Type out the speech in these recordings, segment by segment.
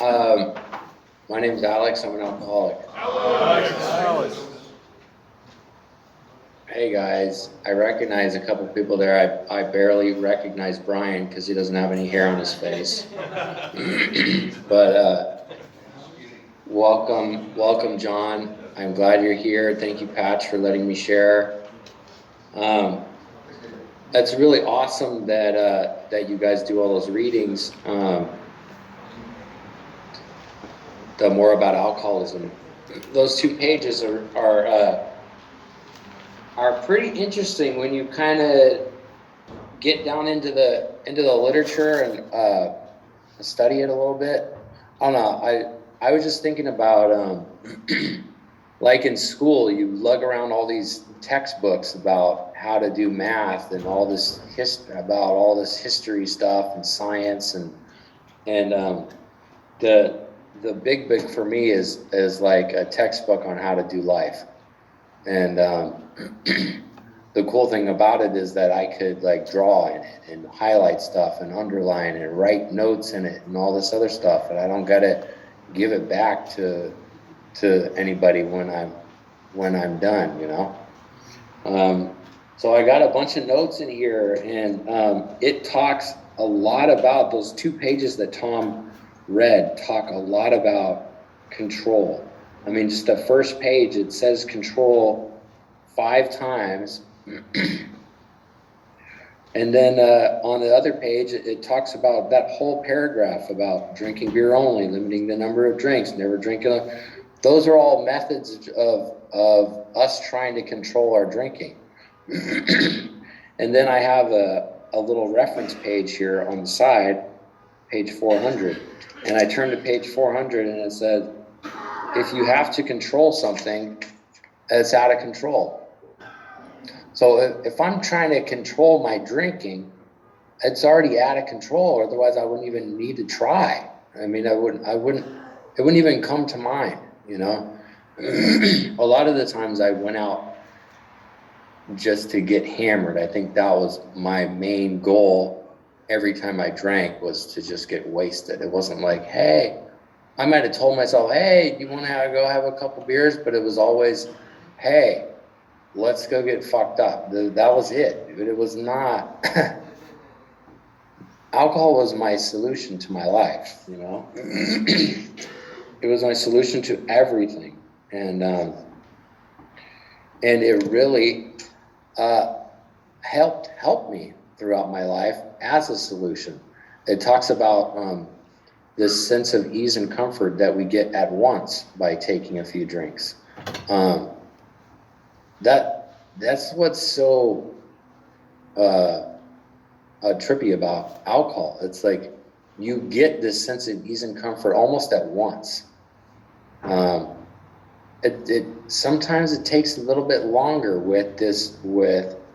Um, my name's Alex. I'm an alcoholic. Alex. Hey guys, I recognize a couple people there. I barely recognize Brian because he doesn't have any hair on his face. But welcome, John. I'm glad you're here. Thank you, Patch, for letting me share. That's really awesome that you guys do all those readings. The more about alcoholism. Those 2 pages are pretty interesting when you kind of get down into the literature and study it a little bit. I don't know. I was just thinking about like in school, you lug around all these textbooks about how to do math and all this about all this history stuff and science and the big for me is like a textbook on how to do life. And the cool thing about it is that I could like draw in it and highlight stuff and underline and write notes in it and all this other stuff, and I don't gotta give it back to anybody when I'm done, you know. So I got a bunch of notes in here, and it talks a lot about those 2 pages that Tom read. Talk a lot about control. I mean, just the first page, it says control 5 times. And then on the other page, it talks about that whole paragraph about drinking beer only, limiting the number of drinks, never drinking. Those are all methods of us trying to control our drinking. And then I have a little reference page here on the side, page 400. And I turn to page 400 and it says, if you have to control something, it's out of control. So if I'm trying to control my drinking, it's already out of control. Otherwise, I wouldn't even need to try. I mean, it wouldn't even come to mind, you know. A lot of the times I went out just to get hammered. I think that was my main goal every time I drank, was to just get wasted. It wasn't like, hey, I might have told myself, hey, do you want to go have a couple beers? But it was always, hey, let's go get fucked up. That was it. It was not. Alcohol was my solution to my life, you know. It was my solution to everything, and it really helped me throughout my life as a solution. It talks about this sense of ease and comfort that we get at once by taking a few drinks. That's what's so trippy about alcohol. It's like you get this sense of ease and comfort almost at once. Sometimes it takes a little bit longer with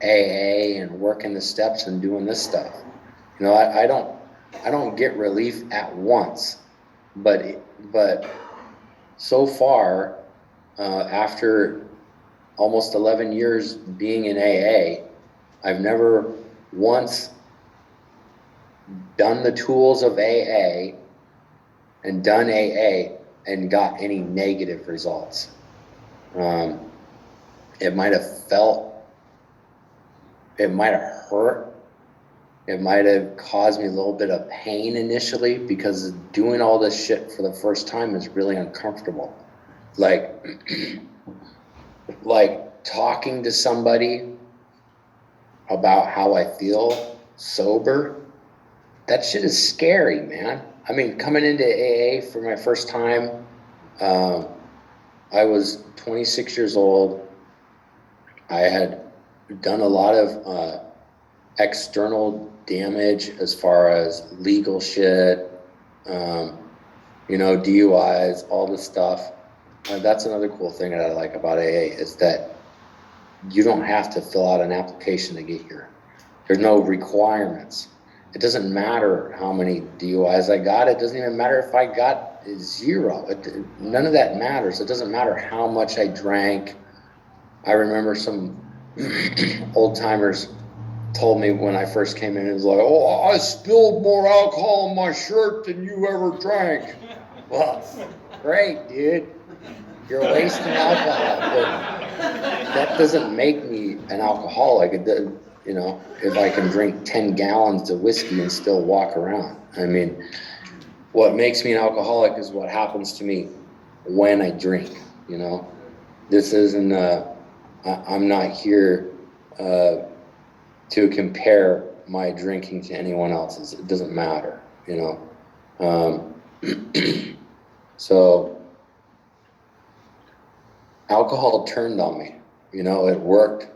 AA and working the steps and doing this stuff. You know, I don't get relief at once, but so far, after almost 11 years being in AA, I've never once done the tools of AA and done AA and got any negative results. It might have hurt. It might have caused me a little bit of pain initially, because doing all this shit for the first time is really uncomfortable. Like talking to somebody about how I feel sober, that shit is scary, man. I mean, coming into AA for my first time, I was 26 years old. I had done a lot of external damage as far as legal shit, DUIs, all this stuff. That's another cool thing that I like about AA, is that you don't have to fill out an application to get here. There's no requirements. It doesn't matter how many DUIs I got. It doesn't even matter if I got 0. None of that matters. It doesn't matter how much I drank. I remember some old timers told me when I first came in, it was like, oh, I spilled more alcohol on my shirt than you ever drank. Well, great, dude. You're wasting alcohol, but that doesn't make me an alcoholic. It does, you know, if I can drink 10 gallons of whiskey and still walk around. I mean, what makes me an alcoholic is what happens to me when I drink, you know. This isn't, I'm not here to compare my drinking to anyone else's. It doesn't matter, you know. So alcohol turned on me, you know, it worked.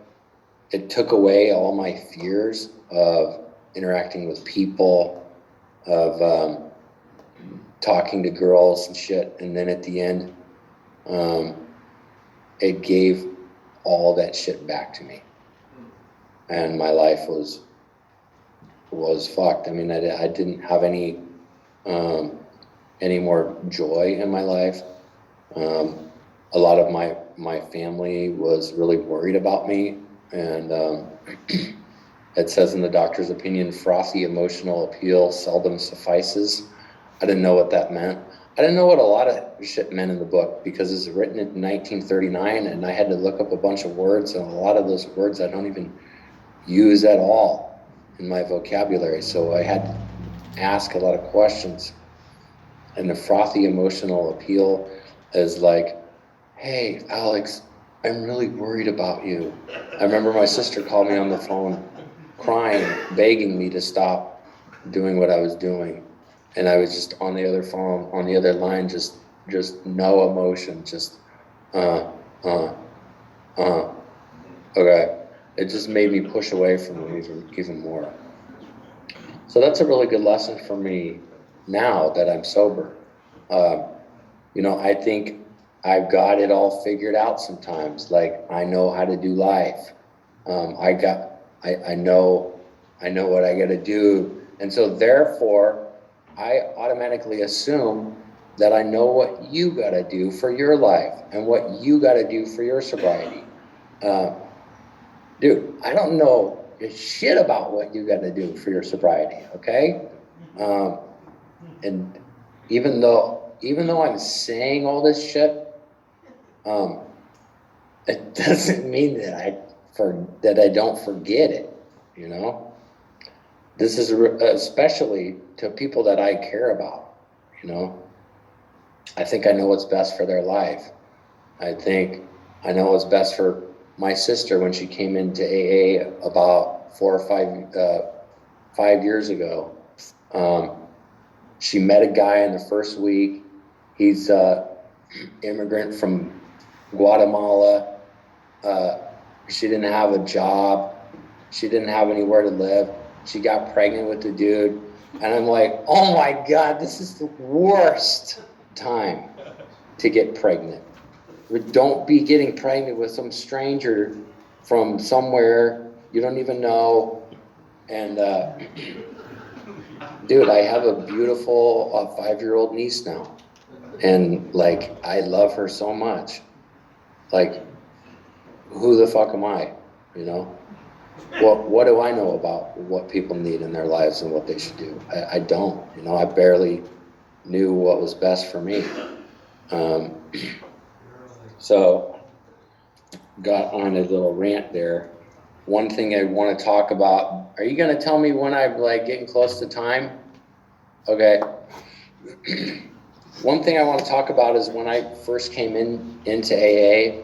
It took away all my fears of interacting with people, of talking to girls and shit. And then at the end, it gave all that shit back to me. And my life was fucked. I mean, I didn't have any more joy in my life. A lot of my family was really worried about me, and it says in the doctor's opinion, frothy emotional appeal seldom suffices. I didn't know what that meant. I didn't know what a lot of shit meant in the book because it's written in 1939, and I had to look up a bunch of words, and a lot of those words I don't even use at all in my vocabulary. So I had to ask a lot of questions. And the frothy emotional appeal is like, hey, Alex, I'm really worried about you. I remember my sister called me on the phone crying, begging me to stop doing what I was doing. And I was just on the other phone, on the other line, just no emotion, just, okay. It just made me push away from them even more. So that's a really good lesson for me now that I'm sober. You know, I think I've got it all figured out sometimes. Like, I know how to do life. I know what I got to do. And so therefore, I automatically assume that I know what you got to do for your life and what you got to do for your sobriety. Dude, I don't know shit about what you got to do for your sobriety, okay? And even though I'm saying all this shit, it doesn't mean that I don't forget it, you know? This is especially to people that I care about, you know? I think I know what's best for their life. I think I know what's best for my sister when she came into AA about 4 or 5 years ago. She met a guy in the first week. He's an immigrant from Guatemala. She didn't have a job. She didn't have anywhere to live. She got pregnant with the dude. And I'm like, oh my God, this is the worst time to get pregnant. Don't be getting pregnant with some stranger from somewhere you don't even know. And dude, I have a beautiful 5-year-old niece now. And like, I love her so much. Like, who the fuck am I, you know? What do I know about what people need in their lives and what they should do? I don't, you know, I barely knew what was best for me. So, got on a little rant there. One thing I want to talk about, are you going to tell me when I'm like getting close to time? Okay. One thing I want to talk about is when I first came into AA,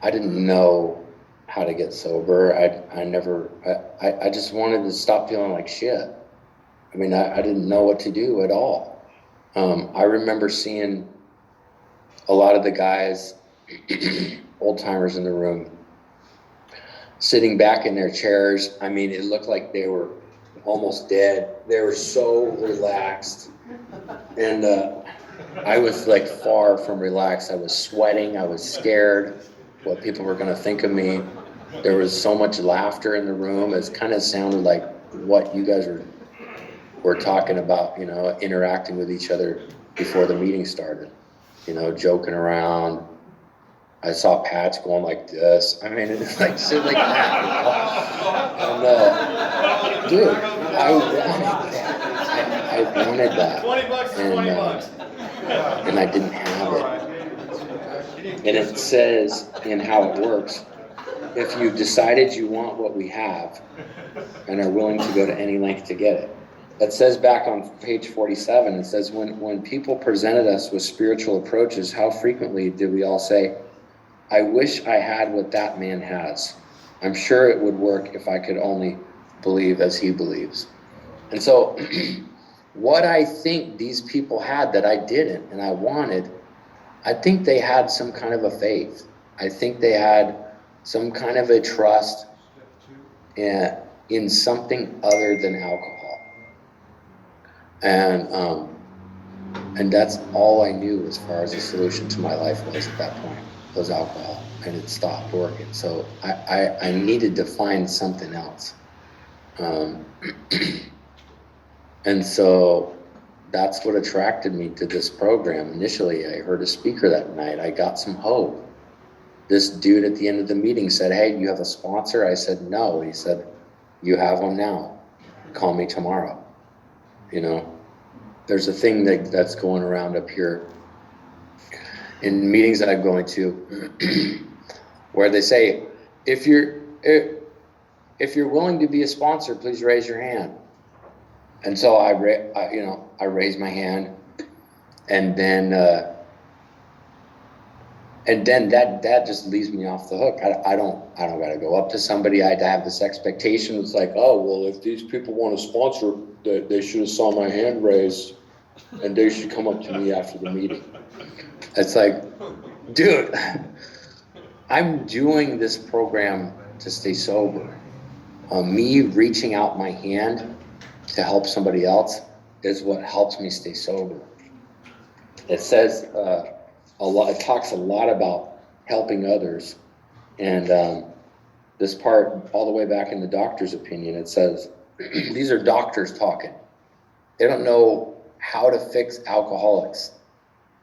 I didn't know how to get sober. I just wanted to stop feeling like shit. I mean, I didn't know what to do at all. I remember seeing a lot of the guys, old timers in the room, sitting back in their chairs. I mean, it looked like they were almost dead. They were so relaxed. And I was like far from relaxed. I was sweating. I was scared what people were going to think of me. There was so much laughter in the room. It kind of sounded like what you guys were talking about, you know, interacting with each other before the meeting started, you know, joking around. I saw Patch going like this. I mean, it's like shit like that. And dude, I wanted that. I wanted that. 20 bucks is 20 bucks. And I didn't have it. And it says in how it works, if you've decided you want what we have and are willing to go to any length to get it. It says back on page 47, it says, when people presented us with spiritual approaches, how frequently did we all say, I wish I had what that man has. I'm sure it would work if I could only believe as he believes. And so what I think these people had that I didn't and I wanted, I think they had some kind of a faith. I think they had some kind of a trust in something other than alcohol. And that's all I knew as far as the solution to my life was at that point, was alcohol, and it stopped working. So I needed to find something else. And so that's what attracted me to this program. Initially, I heard a speaker that night. I got some hope. This dude at the end of the meeting said, hey, you have a sponsor? I said, no. He said, you have one now. Call me tomorrow. You know, there's a thing that's going around up here in meetings that I'm going to where they say, if you're willing to be a sponsor, please raise your hand. And so I raised my hand, and then that just leaves me off the hook. I don't got to go up to somebody. I have this expectation. It's like, oh, well, if these people want to sponsor, they should have saw my hand raised, and they should come up to me after the meeting. It's like, dude, I'm doing this program to stay sober. Me reaching out my hand to help somebody else is what helps me stay sober. It says it talks a lot about helping others. And this part, all the way back in the doctor's opinion, it says, these are doctors talking. They don't know how to fix alcoholics.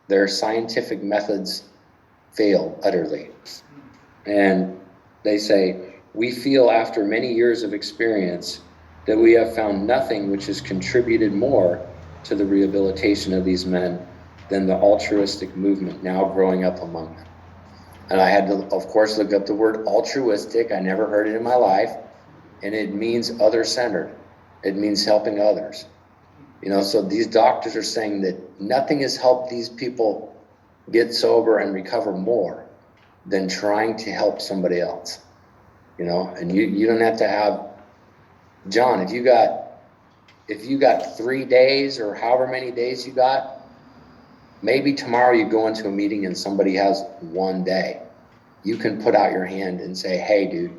Their scientific methods fail utterly. And they say, we feel after many years of experience that we have found nothing which has contributed more to the rehabilitation of these men than the altruistic movement now growing up among them. And I had to, of course, look up the word altruistic. I never heard it in my life. And it means other-centered. It means helping others. You know, so these doctors are saying that nothing has helped these people get sober and recover more than trying to help somebody else. You know, and you don't have to have, John, if you got 3 days or however many days you got, maybe tomorrow you go into a meeting and somebody has 1 day. You can put out your hand and say, hey, dude,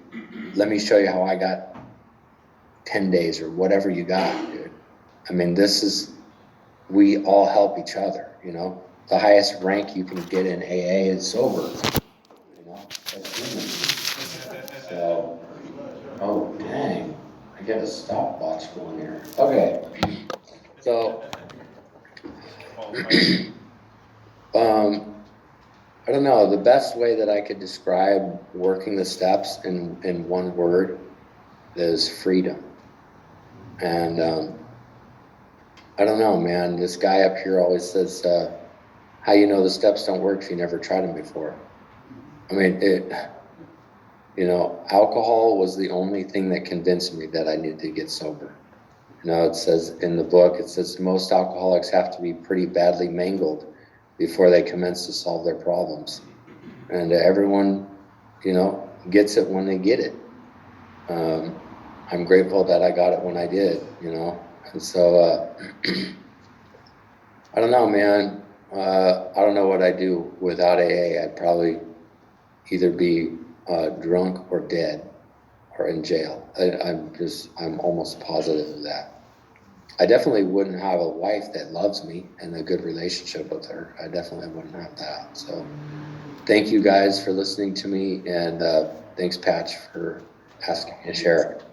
let me show you how I got 10 days or whatever you got, dude. I mean, we all help each other, you know. The highest rank you can get in AA is sober, you know. That's human. So, oh, dang. I got a stopwatch going here. Okay. So, I don't know, the best way that I could describe working the steps in one word is freedom. And I don't know, man, this guy up here always says, how you know the steps don't work if you never tried them before. I mean, you know, alcohol was the only thing that convinced me that I needed to get sober. You know, it says in the book, it says most alcoholics have to be pretty badly mangled before they commence to solve their problems. And everyone, you know, gets it when they get it. I'm grateful that I got it when I did, you know. And so, I don't know, man. I don't know what I'd do without AA. I'd probably either be drunk or dead or in jail. I'm almost positive of that. I definitely wouldn't have a wife that loves me and a good relationship with her. I definitely wouldn't have that. So thank you guys for listening to me, and thanks, Patch, for asking me to share it.